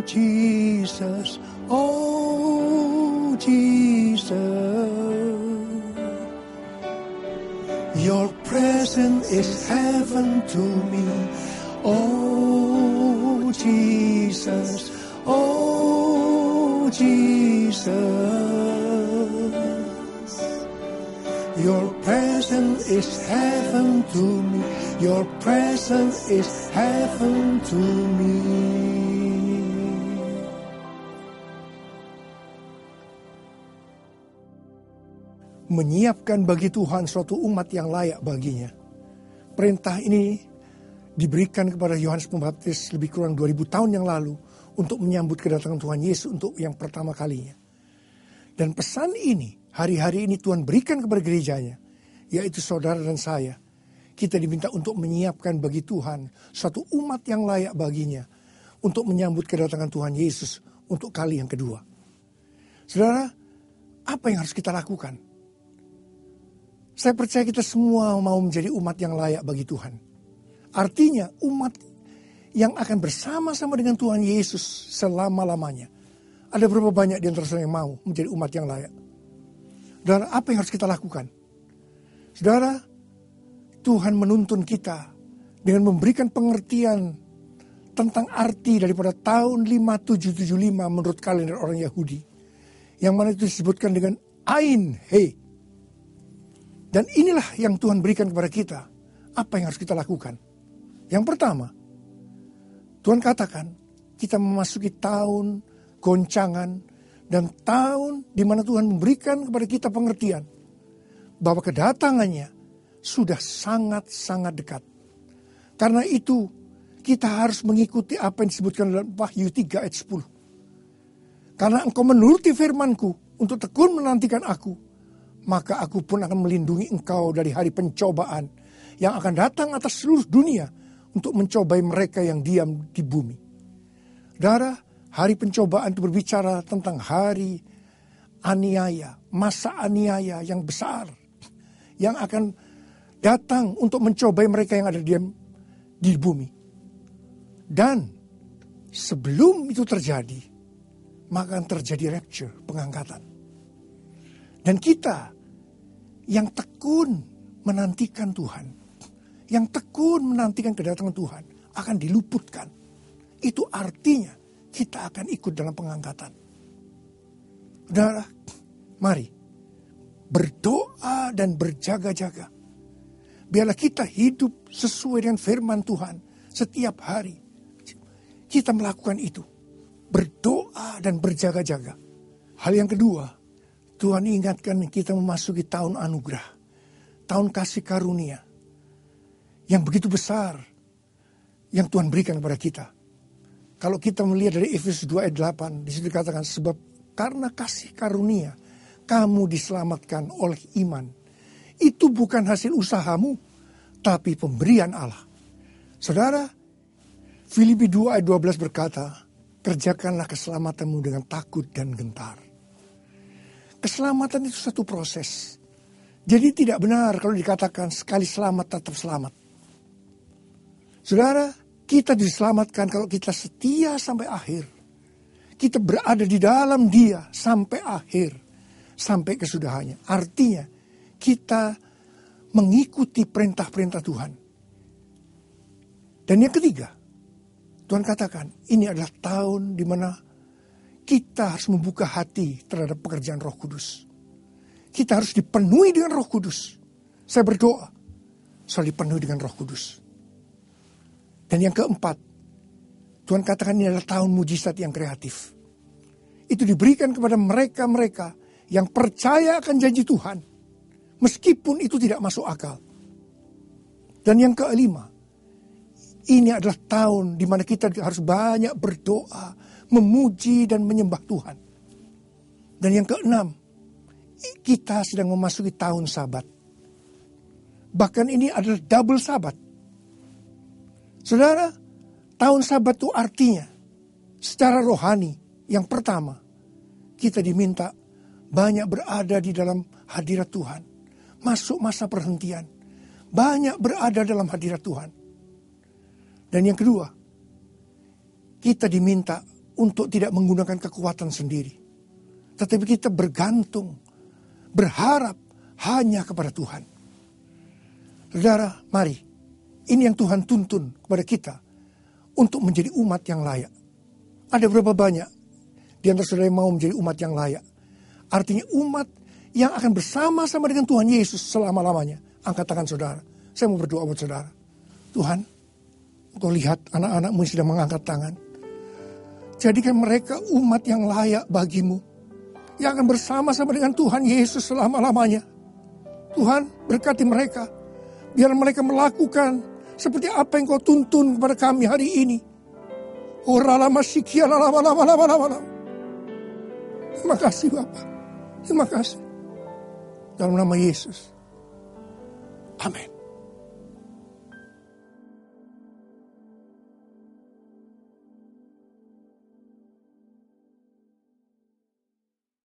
Jesus, oh Jesus. Your presence is heaven to me, oh Jesus, oh Jesus. Your presence is heaven to me, your presence is heaven to me. Menyiapkan bagi Tuhan suatu umat yang layak baginya. Perintah ini diberikan kepada Yohanes Pembaptis lebih kurang 2000 tahun yang lalu untuk menyambut kedatangan Tuhan Yesus untuk yang pertama kalinya. Dan pesan ini, hari-hari ini Tuhan berikan kepada gerejanya, yaitu saudara dan saya. Kita diminta untuk menyiapkan bagi Tuhan suatu umat yang layak baginya untuk menyambut kedatangan Tuhan Yesus untuk kali yang kedua. Saudara, apa yang harus kita lakukan? Saya percaya kita semua mau menjadi umat yang layak bagi Tuhan. Artinya umat yang akan bersama-sama dengan Tuhan Yesus selama-lamanya. Ada berapa banyak di antara saudara yang mau menjadi umat yang layak? Saudara, apa yang harus kita lakukan? Saudara, Tuhan menuntun kita dengan memberikan pengertian tentang arti daripada tahun 5775 menurut kalender orang Yahudi. Yang mana itu disebutkan dengan Ain He. Dan inilah yang Tuhan berikan kepada kita. Apa yang harus kita lakukan? Yang pertama, Tuhan katakan kita memasuki tahun goncangan dan tahun di mana Tuhan memberikan kepada kita pengertian bahwa kedatangannya sudah sangat-sangat dekat. Karena itu kita harus mengikuti apa yang disebutkan dalam Wahyu 3 ayat 10. Karena engkau menuruti firmanku untuk tekun menantikan aku, maka aku pun akan melindungi engkau dari hari pencobaan yang akan datang atas seluruh dunia untuk mencobai mereka yang diam di bumi. Saudara, hari pencobaan itu berbicara tentang hari aniaya, masa aniaya yang besar yang akan datang untuk mencobai mereka yang ada diam di bumi. Dan sebelum itu terjadi, maka akan terjadi rapture, pengangkatan. Dan kita yang tekun menantikan Tuhan, yang tekun menantikan kedatangan Tuhan akan diluputkan. Itu artinya kita akan ikut dalam pengangkatan. Saudara, mari berdoa dan berjaga-jaga. Biarlah kita hidup sesuai dengan firman Tuhan setiap hari. Kita melakukan itu. Berdoa dan berjaga-jaga. Hal yang kedua, Tuhan ingatkan kita memasuki tahun anugerah. Tahun kasih karunia. Yang begitu besar. Yang Tuhan berikan kepada kita. Kalau kita melihat dari Efesus 2 ayat 8. Di situ dikatakan, sebab karena kasih karunia kamu diselamatkan oleh iman. Itu bukan hasil usahamu, tapi pemberian Allah. Saudara, Filipi 2 ayat 12 berkata, kerjakanlah keselamatanmu dengan takut dan gentar. Keselamatan itu satu proses. Jadi tidak benar kalau dikatakan sekali selamat tetap selamat. Saudara, kita diselamatkan kalau kita setia sampai akhir. Kita berada di dalam Dia sampai akhir. Sampai kesudahannya. Artinya kita mengikuti perintah-perintah Tuhan. Dan yang ketiga, Tuhan katakan ini adalah tahun di mana kita harus membuka hati terhadap pekerjaan Roh Kudus. Kita harus dipenuhi dengan Roh Kudus. Saya berdoa soal dipenuhi dengan Roh Kudus. Dan yang keempat, Tuhan katakan ini adalah tahun mujizat yang kreatif. Itu diberikan kepada mereka-mereka yang percaya akan janji Tuhan. Meskipun itu tidak masuk akal. Dan yang kelima, ini adalah tahun di mana kita harus banyak berdoa, memuji dan menyembah Tuhan. Dan yang keenam, kita sedang memasuki tahun Sabat. Bahkan ini adalah double Sabat. Saudara, tahun Sabat itu artinya secara rohani yang pertama, kita diminta banyak berada di dalam hadirat Tuhan. Masuk masa perhentian. Banyak berada dalam hadirat Tuhan. Dan yang kedua, kita diminta untuk tidak menggunakan kekuatan sendiri. Tetapi kita bergantung, berharap hanya kepada Tuhan. Saudara, mari. Ini yang Tuhan tuntun kepada kita untuk menjadi umat yang layak. Ada berapa banyak di antara saudara yang mau menjadi umat yang layak? Artinya umat yang akan bersama-sama dengan Tuhan Yesus selama-lamanya. Angkat tangan saudara. Saya mau berdoa buat saudara. Tuhan, Engkau lihat anak-anakmu yang sedang mengangkat tangan. Jadikan mereka umat yang layak bagimu. Yang akan bersama-sama dengan Tuhan Yesus selama-lamanya. Tuhan, berkati mereka. Biar mereka melakukan seperti apa yang Kau tuntun kepada kami hari ini. Terima kasih Bapak. Terima kasih. Dalam nama Yesus. Amin.